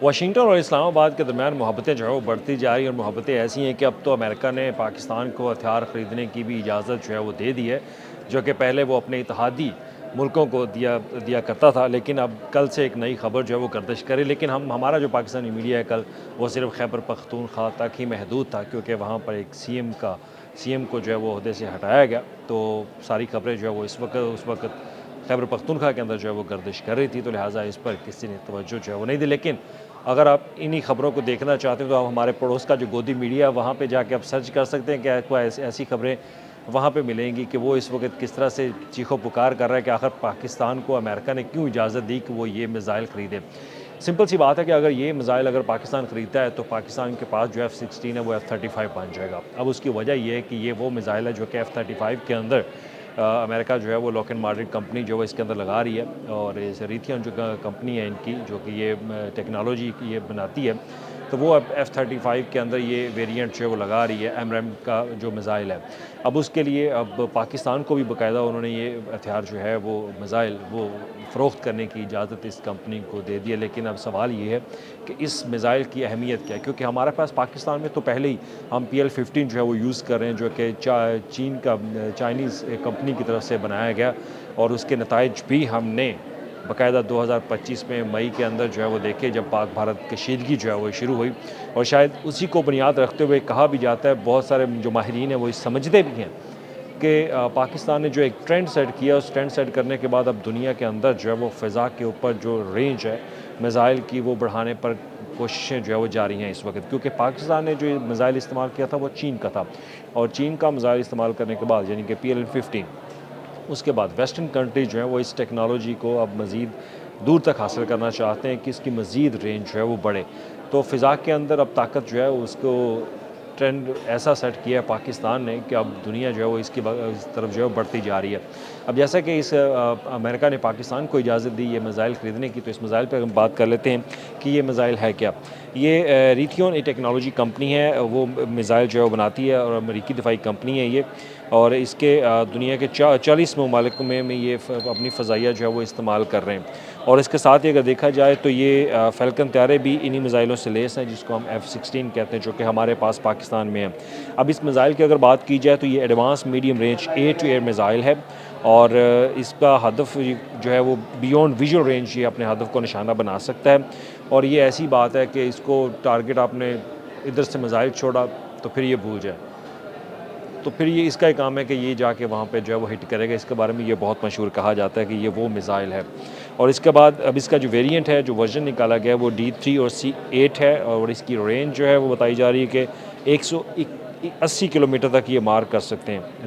Washington और इस्लामाबाद के दरमियान मोहब्बतें जो है वो बढ़ती जा रही हैं और मोहब्बतें ऐसी हैं कि अब तो अमेरिका ने पाकिस्तान को हथियार ख़रीदने की भी इजाज़त जो है वो दे दी है, जो कि पहले वो अपने इत्तेहादी मुल्कों को दिया दिया करता था। लेकिन अब कल से एक नई खबर जो है वो गर्दिश करे, लेकिन हमारा जो पाकिस्तानी मीडिया है कल वो सिर्फ खैबर पख्तूनख्वा तक ही महदूद था, क्योंकि वहाँ पर एक सीएम को जो है वो ओहदे से हटाया गया। तो सारी खबरें जो है वो उस वक्त खैबर पख्तूनख्वा के अंदर जो है वो गर्दिश कर रही थी, तो लिहाजा इस पर किसी ने तवज्जो जो है वो नहीं दी। लेकिन अगर आप इन्हीं खबरों को देखना चाहते हो तो आप हमारे पड़ोस का जो गोदी मीडिया है वहाँ पे जाके आप सर्च कर सकते हैं कि आपको ऐसी खबरें वहाँ पे मिलेंगी कि वो इस वक्त किस तरह से चीखो पुकार कर रहा है कि आखिर पाकिस्तान को अमेरिका ने क्यों इजाज़त दी कि वो ये मिज़ाइल ख़रीदे। सिंपल सी बात है कि अगर ये मिज़ाइल अगर पाकिस्तान ख़रीदता है तो पाकिस्तान के पास जो F-16 है वो F-35 बन जाएगा। अब उसकी वजह ये है कि ये वो मिज़ाइल है जो कि F-35 के अंदर अमेरिका जो है वो लॉकहीड मार्टिन कंपनी जो है इसके अंदर लगा रही है, और इस रिथियन जो कंपनी है इनकी, जो कि ये टेक्नोलॉजी ये बनाती है, तो वो अब F-35 के अंदर ये वेरिएंट जो है वो लगा रही है एमरैम का जो मिज़ाइल है। अब उसके लिए अब पाकिस्तान को भी बाकायदा उन्होंने ये हथियार जो है वो मिज़ाइल वो फ़रोख्त करने की इजाज़त इस कंपनी को दे दी है। लेकिन अब सवाल ये है कि इस मिज़ाइल की अहमियत क्या है, क्योंकि हमारे पास पाकिस्तान में तो पहले ही हम PL-15 जो है वो यूज़ कर रहे हैं, जो कि चीन का चाइनीज़ कंपनी की तरफ से बनाया गया, और उसके नताइज भी हमने बाकायदा 2025 में मई के अंदर जो है वो देखे, जब पाक भारत कशीदगी जो है वो शुरू हुई। और शायद उसी को बुनियाद रखते हुए कहा भी जाता है, बहुत सारे जो माहिरीन हैं वो समझते भी हैं कि पाकिस्तान ने जो एक ट्रेंड सेट किया, उस ट्रेंड सेट करने के बाद अब दुनिया के अंदर जो है वो फ़िज़ा के ऊपर जो रेंज है मिज़ाइल की वो बढ़ाने पर कोशिशें जो है वो जारी हैं इस वक्त। क्योंकि पाकिस्तान ने जो मिज़ाइल इस्तेमाल किया था वो चीन का था, और चीन का मिज़ाइल इस्तेमाल करने के बाद यानी कि PL-15, उसके बाद वेस्टर्न कंट्री जो है वो इस टेक्नोलॉजी को अब मज़ीद दूर तक हासिल करना चाहते हैं कि इसकी मज़ीद रेंज जो है वो बढ़े। तो फ़िज़ा के अंदर अब ताकत जो है उसको ट्रेंड ऐसा सेट किया है पाकिस्तान ने कि अब दुनिया जो है वो इस तरफ जो है बढ़ती जा रही है। अब जैसा कि अमेरिका ने पाकिस्तान को इजाज़त दी ये मिज़ाइल ख़रीदने की, तो इस मिज़ाइल पर हम बात कर लेते हैं कि ये मिज़ाइल है क्या। ये रिथियन एक टेक्नोलॉजी कंपनी है, वो मिज़ाइल जो है वो बनाती है, और अमेरिकी दिफाई कंपनी है ये। और इसके दुनिया के 40 ममालिक में ये अपनी फ़ज़ाइया जो है वो इस्तेमाल कर रहे हैं। और इसके साथ ही अगर देखा जाए तो ये फ़ैल्कन तैयारे भी इन्हीं मिज़ाइलों से लैस हैं, जिसको हम F-16 कहते हैं, जो कि हमारे पास पाकिस्तान में है। अब इस मिज़ाइल की अगर बात की जाए तो ये advance medium range air to air missile है, और इसका हदफ जो है वो बियॉन्ड विजुअल रेंज ये अपने हदफ को निशाना बना सकता है। और ये ऐसी बात है कि इसको टारगेट आपने इधर से मिज़ाइल छोड़ा तो फिर ये भूल जाए, तो फिर ये इसका ही काम है कि ये जाके वहाँ पे जो है वो हिट करेगा। इसके बारे में ये बहुत मशहूर कहा जाता है कि ये वो मिज़ाइल है। और इसके बाद अब इसका जो वेरिएंट है, जो वर्जन निकाला गया है वो D3 और C8 है, और इसकी रेंज जो है वो बताई जा रही है कि 180 किलोमीटर तक ये मार कर सकते हैं।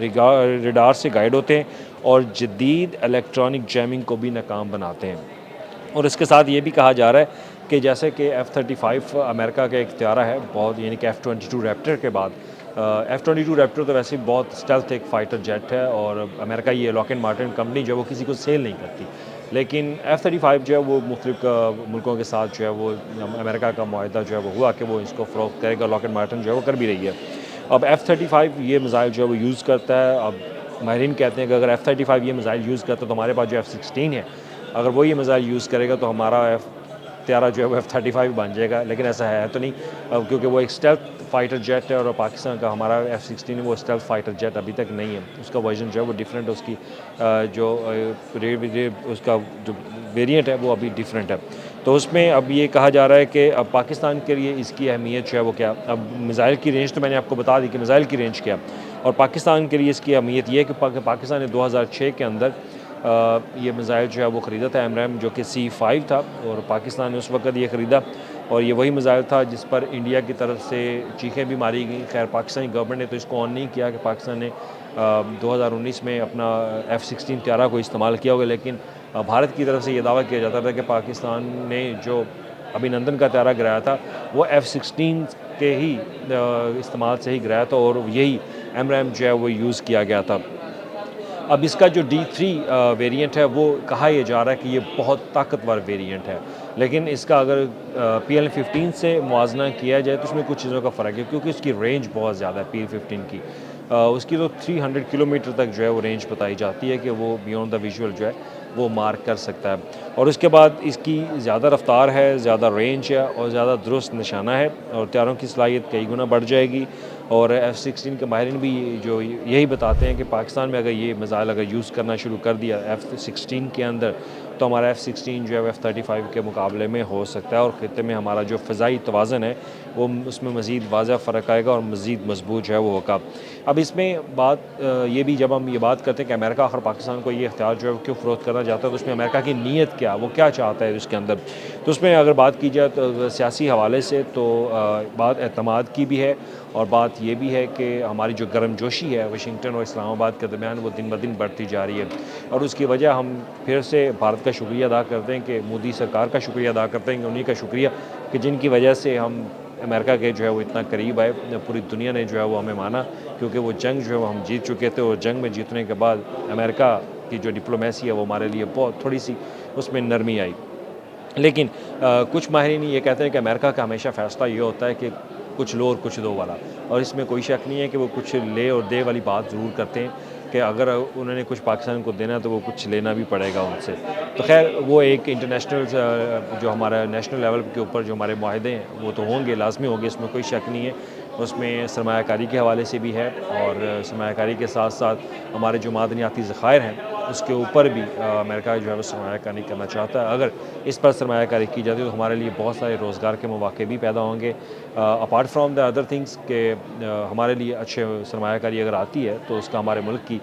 रेडार से गाइड होते हैं और जदीद इलेक्ट्रॉनिक जैमिंग को भी नाकाम बनाते हैं। और इसके साथ ये भी कहा जा रहा है कि जैसे कि F-35 अमेरिका का एक त्यारा है बहुत, यानी कि F-22 रैप्टर के बाद F-22 रैप्टर तो वैसे बहुत स्टेल्थ एक फ़ाइटर जेट है, और अमेरिका ये लॉकहीड मार्टिन कंपनी जो है वो किसी को सेल नहीं करती। लेकिन F-35 जो है वो मुख्तलिफ़ मुल्कों के साथ जो है वो अमेरिका का मुआहदा जो है वो हुआ कि वो इसको फ़रोख्त करेगा। लॉकहीड मार्टिन जो है वो कर भी रही है। अब F-35 ये मिज़ाइल जो है वो यूज़ करता है। अब माहिरीन कहते हैं कि अगर F-35 ये मिज़ाइल यूज़ करता है तो हमारे पास जो F-16 है, अगर वो ये मिज़ाइल यूज़ करेगा तो हमारा त्यारा जो है वो F-35 बन जाएगा। लेकिन ऐसा है तो नहीं, क्योंकि वो एक स्टेल्थ फ़ाइटर जेट है, और पाकिस्तान का हमारा F-16 वो स्टेल्थ फ़ाइटर जेट अभी तक नहीं है। उसका वर्जन जो है वो डिफरेंट है, उसकी उसका जो वेरिएंट है वो अभी डिफरेंट है। तो उसमें अब ये कहा जा रहा है कि अब पाकिस्तान के लिए इसकी अहमियत जो है वो क्या। अब मिज़ाइल की रेंज तो मैंने आपको बता दी कि मिज़ाइल की रेंज क्या, और पाकिस्तान के लिए इसकी अहमियत ये है कि पाकिस्तान ने 2006 के अंदर ये मिज़ाइल जो है वो ख़रीदा था एमरैम, जो कि C5 था, और पाकिस्तान ने उस वक़्त ये ख़रीदा, और ये वही मिज़ाइल था जिस पर इंडिया की तरफ से चीखें भी मारी गई। खैर पाकिस्तानी गवर्नमेंट ने तो इसको ऑन नहीं किया कि पाकिस्तान ने 2019 में अपना F-16 त्यारा को इस्तेमाल किया होगा, लेकिन भारत की तरफ से ये दावा किया जाता था कि पाकिस्तान ने जो अभिनंदन का त्यारा गिराया था वो F-16 के ही इस्तेमाल से ही गिराया था, और यही एमरैम जो है वो यूज़ किया गया था। अब इसका जो D3 वेरिएंट है वो कहा यह जा रहा है कि ये बहुत ताकतवर वेरिएंट है, लेकिन इसका अगर PL-15 से मुआवजा किया जाए तो उसमें कुछ चीज़ों का फ़र्क है, क्योंकि उसकी रेंज बहुत ज़्यादा है PL-15 की। उसकी तो 300 किलोमीटर तक जो है वो रेंज बताई जाती है कि वो बियॉन्ड द विजुअल जो है वो मार कर सकता है। और उसके बाद इसकी ज़्यादा रफ्तार है, ज़्यादा रेंज है और ज़्यादा दुरुस्त निशाना है और हथियारों की सलाहियत कई गुना बढ़ जाएगी। और F-16 के माहिरीन भी जो यही बताते हैं कि पाकिस्तान में अगर ये मिसाइल अगर यूज़ करना शुरू कर दिया F-16 के अंदर, तो हमारा F-16 जो है F-35 के मुकाबले में हो सकता है और ख़ित्ते में हमारा जो फ़िज़ाई तवाज़ुन है वो उसमें मज़ीद वाज़ह फ़र्क आएगा और मज़ीद मज़बूत जो है वो होगा। अब इसमें बात ये भी जब हम ये बात करते हैं कि अमेरिका आखिर पाकिस्तान को ये इख्तियार जो है क्यों फ़रोख्त करना चाहता है, तो उसमें अमेरिका की नीयत क्या, वो क्या चाहता है उसके अंदर। तो उसमें अगर बात की जाए तो सियासी हवाले से तो बात एतमाद की भी है और बात ये भी है कि हमारी जो गर्मजोशी है वाशिंगटन और इस्लामाबाद के दरमियान वो दिन ब दिन बढ़ती जा रही है। और उसकी वजह हम फिर से भारत का शुक्रिया अदा करते हैं कि मोदी सरकार का शुक्रिया अदा करते हैं कि उन्हीं का शुक्रिया कि जिनकी वजह से हम अमेरिका के जो है वो इतना करीब आए। पूरी दुनिया ने जो है वो हमें माना, क्योंकि वो जंग जो है वो हम जीत चुके थे और जंग में जीतने के बाद अमेरिका की जो डिप्लोमेसी है वो हमारे लिए बहुत थोड़ी सी उसमें नरमी आई। लेकिन कुछ माहिरीन ये कहते हैं कि अमेरिका का हमेशा फ़ैसला ये होता है कि कुछ लो और कुछ दो वाला, और इसमें कोई शक नहीं है कि वो कुछ ले और दे वाली बात ज़रूर करते हैं कि अगर उन्होंने कुछ पाकिस्तान को देना तो वो कुछ लेना भी पड़ेगा उनसे। तो ख़ैर वो एक इंटरनेशनल जो हमारा नेशनल लेवल के ऊपर जो हमारे मुआहदे हैं वो तो होंगे, लाज़मी होंगे, इसमें कोई शक नहीं है। उसमें सरमायाकारी के हवाले से भी है और सरमायाकारी के साथ-साथ हमारे जो मादनियाती ज़खायर हैं उसके ऊपर भी अमेरिका जो है वो सरमायाकारी करना चाहता है। अगर इस पर सरमायाकारी की जाती है तो हमारे लिए बहुत सारे रोज़गार के मौके भी पैदा होंगे, apart from the other things के हमारे लिए अच्छे सरमायाकारी अगर आती है तो उसका हमारे मुल्क की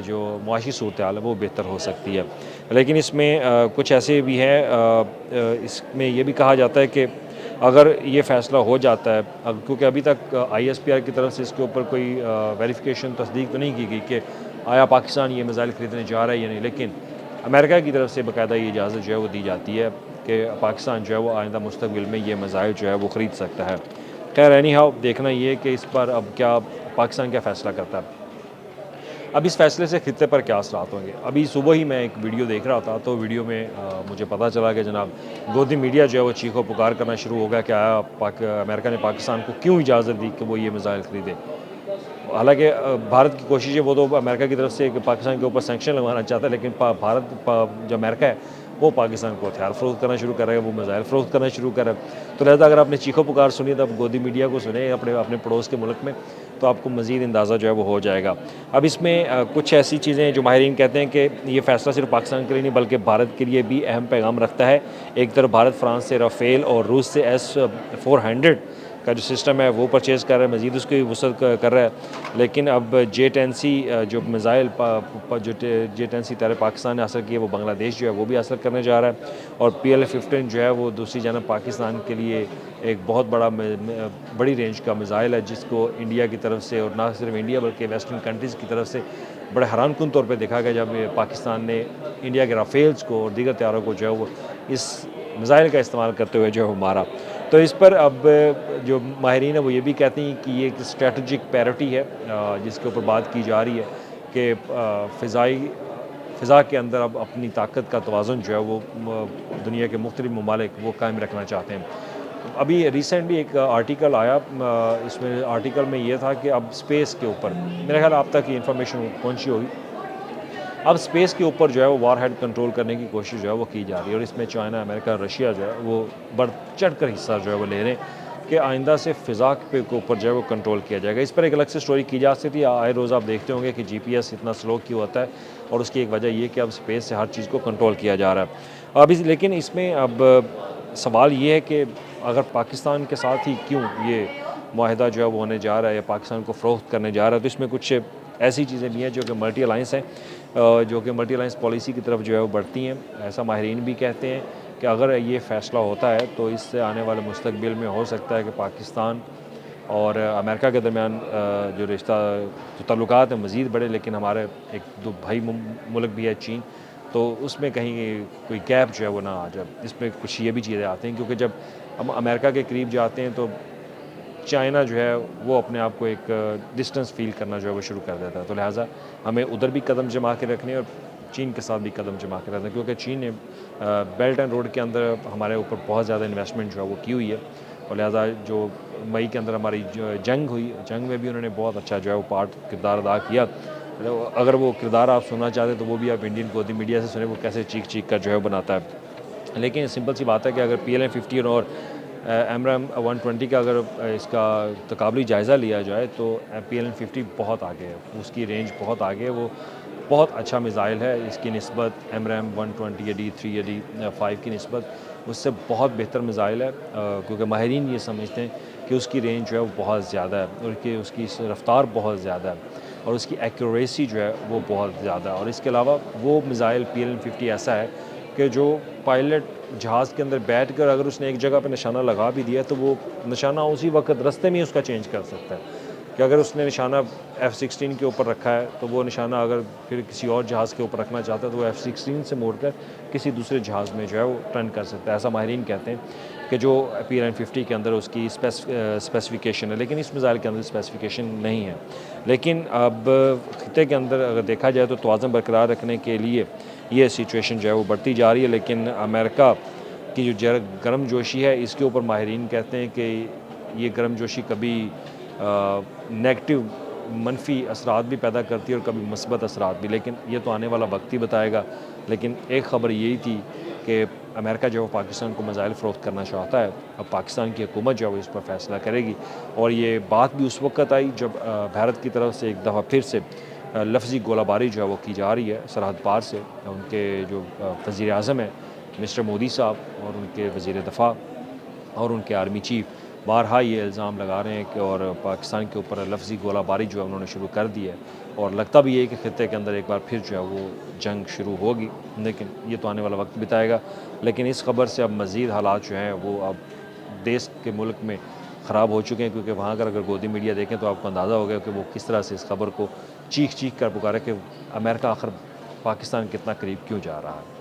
जो मुआशी सूरत-ए-हाल है वो बेहतर हो सकती है। लेकिन इसमें कुछ ऐसे भी हैं, इसमें ये भी कहा जाता है कि अगर ये फ़ैसला हो जाता है, क्योंकि अभी तक ISPR की तरफ से इसके ऊपर कोई वेरिफ़िकेशन तस्दीक तो नहीं की गई कि आया पाकिस्तान ये मिसाइल ख़रीदने जा रहा है या नहीं, लेकिन अमेरिका की तरफ से बाकायदा ये इजाज़त जो है वो दी जाती है कि पाकिस्तान जो है वो आइंदा मुस्तक़बिल में ये मिसाइल जो है वो ख़रीद सकता है। ख़ैर एनी हाउ देखना ये है कि इस पर अब क्या पाकिस्तान क्या फ़ैसला करता है। अब इस फ़ैसले से ख़ित्ते पर क्या असरात होंगे। अभी सुबह ही मैं एक वीडियो देख रहा था, तो वीडियो में मुझे पता चला कि जनाब गोदी मीडिया जो है वो चीखो पुकार करना शुरू हो गया कि आया अमेरिका ने पाकिस्तान को क्यों इजाज़त दी कि वो ये मिसाइल ख़रीदे। हालाँकि भारत की कोशिश है, वो तो अमेरिका की तरफ से पाकिस्तान के ऊपर सैंक्शन लगवाना चाहता है, लेकिन जो अमेरिका है वो पाकिस्तान को हथियार फ़रोख्त करना शुरू कर रहा है, वो मिसाइल फ़रोख्त करना शुरू कर रहा है। तो लिहाज़ा अगर आपने चीखो पुकार सुनी तो आप गोदी मीडिया को सुने अपने अपने पड़ोस के मुल्क में, तो आपको मज़ीद अंदाज़ा जो है वो हो जाएगा। अब इसमें कुछ ऐसी चीज़ें हैं जो माहिरीन कहते हैं कि ये फ़ैसला सिर्फ पाकिस्तान के लिए नहीं बल्कि भारत के लिए भी अहम पैगाम रखता है। एक तरफ भारत फ्रांस से राफ़ेल और रूस से S-400 का जो सिस्टम है वो परचेज़ कर रहा है, मज़ीद उसकी वसअत कर रहा है। लेकिन अब J-10C जो मिसाइल जो J-10C तैयार पाकिस्तान ने हासिल की है वो बांग्लादेश जो है वो भी हासिल करने जा रहा है। और PL-15 जो है वो दूसरी जानब पाकिस्तान के लिए एक बहुत बड़ी रेंज का मिसाइल है, जिसको इंडिया की तरफ से और ना सिर्फ इंडिया बल्कि वेस्टर्न कंट्रीज़ की तरफ से बड़े हैरानकुन तौर पे देखा गया जब पाकिस्तान ने इंडिया के राफ़ेल्स को और दीगर तैयारों को जो है वो इस मिसाइल का इस्तेमाल करते हुए जो है वो मारा। तो इस पर अब जो माहिरीन है वो ये भी कहते हैं कि ये एक स्ट्रेटजिक पैरिटी है, जिसके ऊपर बात की जा रही है कि फ़िज़ा के अंदर अब अपनी ताकत का तवाज़ुन जो है वो दुनिया के मुख्तलिफ़ ममालिक वो कायम रखना चाहते हैं। अभी रिसेंटली एक आर्टिकल आया, इसमें आर्टिकल में ये था कि अब स्पेस के ऊपर मेरे ख्याल आप तक ये इन्फॉर्मेशन पहुंची होगी। अब स्पेस के ऊपर जो है वो वार हेड कंट्रोल करने की कोशिश जो है वो की जा रही है और इसमें चाइना, अमेरिका, रशिया जो है वो बढ़ चढ़ कर हिस्सा जो है वो ले रहे हैं कि आइंदा से फ़िज़ा के ऊपर जो है वो कंट्रोल किया जाएगा। इस पर एक अलग से स्टोरी की जा सकती है। आए रोज़ आप देखते होंगे कि GPS इतना स्लो क्यों होता है, और उसकी एक वजह ये कि अब स्पेस से हर चीज़ को कंट्रोल किया जा रहा है। लेकिन इसमें अब सवाल ये है कि अगर पाकिस्तान के साथ ही क्यों ये मुआहिदा जो है वो होने जा रहा है या पाकिस्तान को फ़रोख्त करने जा रहा है, तो इसमें कुछ ऐसी चीज़ें भी हैं जो कि मल्टी अलाइंस हैं, जो कि मल्टी अलाइंस पॉलिसी की तरफ जो है वो बढ़ती हैं। ऐसा माहिरीन भी कहते हैं कि अगर ये फ़ैसला होता है तो इससे आने वाले मुस्तकबिल में हो सकता है कि पाकिस्तान और अमेरिका के दरमियान जो रिश्ता जो ताल्लुकात हैं मज़ीद बढ़े, लेकिन हमारे एक दो भाई मुल्क भी है चीन, तो उसमें कहीं कोई गैप जो है वो ना आ जाए। इसमें कुछ ये भी चीज़ें आती हैं, क्योंकि जब हम अमेरिका के करीब जाते हैं तो चाइना जो है वो अपने आप को एक डिस्टेंस फ़ील करना जो है वो शुरू कर देता है। तो लिहाजा हमें उधर भी कदम जमा के रखने और चीन के साथ भी कदम जमा के रखना, क्योंकि चीन ने बेल्ट एंड रोड के अंदर हमारे ऊपर बहुत ज़्यादा इन्वेस्टमेंट जो है वो की हुई है, और लिहाजा जो मई के अंदर हमारी जो जंग हुई, जंग में भी उन्होंने बहुत अच्छा जो है वो किरदार अदा किया। अगर वो किरदार आप सुनना चाहते हैं तो वो भी आप इंडियन गोदी मीडिया से सुने, वो कैसे चीख चीख कर जो है बनाता है। लेकिन सिंपल सी बात है कि अगर PLN-50 और एमराम 120 का अगर इसका तकाबली जायज़ा लिया जाए तो PLN-50 बहुत आगे है, उसकी रेंज बहुत आगे है, वो बहुत अच्छा मिसाइल है इसकी निस्बत एमराम 120 या D3 या D5 की निस्बत उससे बहुत बेहतर मिसाइल है, क्योंकि माहिरीन ये समझते हैं कि उसकी रेंज जो है वो बहुत ज़्यादा है और कि उसकी रफ्तार बहुत ज़्यादा है और उसकी एक्यूरेसी जो है वो बहुत ज़्यादा है। और इसके अलावा वो मिसाइल PLN-50 ऐसा है कि जो पायलट जहाज़ के अंदर बैठकर अगर उसने एक जगह पे निशाना लगा भी दिया तो वो निशाना उसी वक्त रास्ते में ही उसका चेंज कर सकता है, कि अगर उसने निशाना F-16 के ऊपर रखा है तो वो निशाना अगर फिर किसी और जहाज़ के ऊपर रखना चाहता है तो वो F-16 से मोड़कर किसी दूसरे जहाज़ में जो है वो टर्न कर सकता है। ऐसा माहिरीन कहते हैं कि जो PLN-50 के अंदर उसकी स्पेसिफिकेशन है, लेकिन इस मिसाइल के अंदर स्पेसिफिकेशन नहीं है। लेकिन अब खिते के अंदर अगर देखा जाए तो तवाज़ुन बरकरार रखने के लिए ये सिचुएशन जो है वो बढ़ती जा रही है, लेकिन अमेरिका की जो गर्म जोशी है इसके ऊपर माहिरीन कहते हैं कि ये गर्म जोशी कभी नेगेटिव मनफी असरात भी पैदा करती है और कभी मुस्बत असरात भी, लेकिन ये तो आने वाला वक्त ही बताएगा। लेकिन एक ख़बर यही थी कि अमेरिका जो है पाकिस्तान को मिसाइल फ़रोख्त करना चाहता है, अब पाकिस्तान की हुकूमत जो है इस पर फ़ैसला करेगी। और ये बात भी उस वक्त आई जब भारत की तरफ से एक दफ़ा फिर से लफ्ज़ी गोलाबारी जो है वो की जा रही है सरहद पार से। उनके जो वज़ीर आज़म हैं मिस्टर मोदी साहब और उनके वज़ीर दफ़ा और उनके आर्मी चीफ़ बारहा ये इल्ज़ाम लगा रहे हैं कि और पाकिस्तान के ऊपर लफ्ज़ी गोलाबारी जो है उन्होंने शुरू कर दी है और लगता भी है कि खित्ते के अंदर एक बार फिर जो है वो जंग शुरू होगी, लेकिन ये तो आने वाला वक्त बताएगा। लेकिन इस खबर से अब मज़ीद हालात जो हैं वो अब देश के मुल्क में ख़राब हो चुके हैं, क्योंकि वहाँ अगर गोदी मीडिया देखें तो आपको अंदाज़ा होगा कि वो किस तरह से इस खबर को चीख चीख कर पुकारे कि अमेरिका आखिर पाकिस्तान कितना करीब क्यों जा रहा है।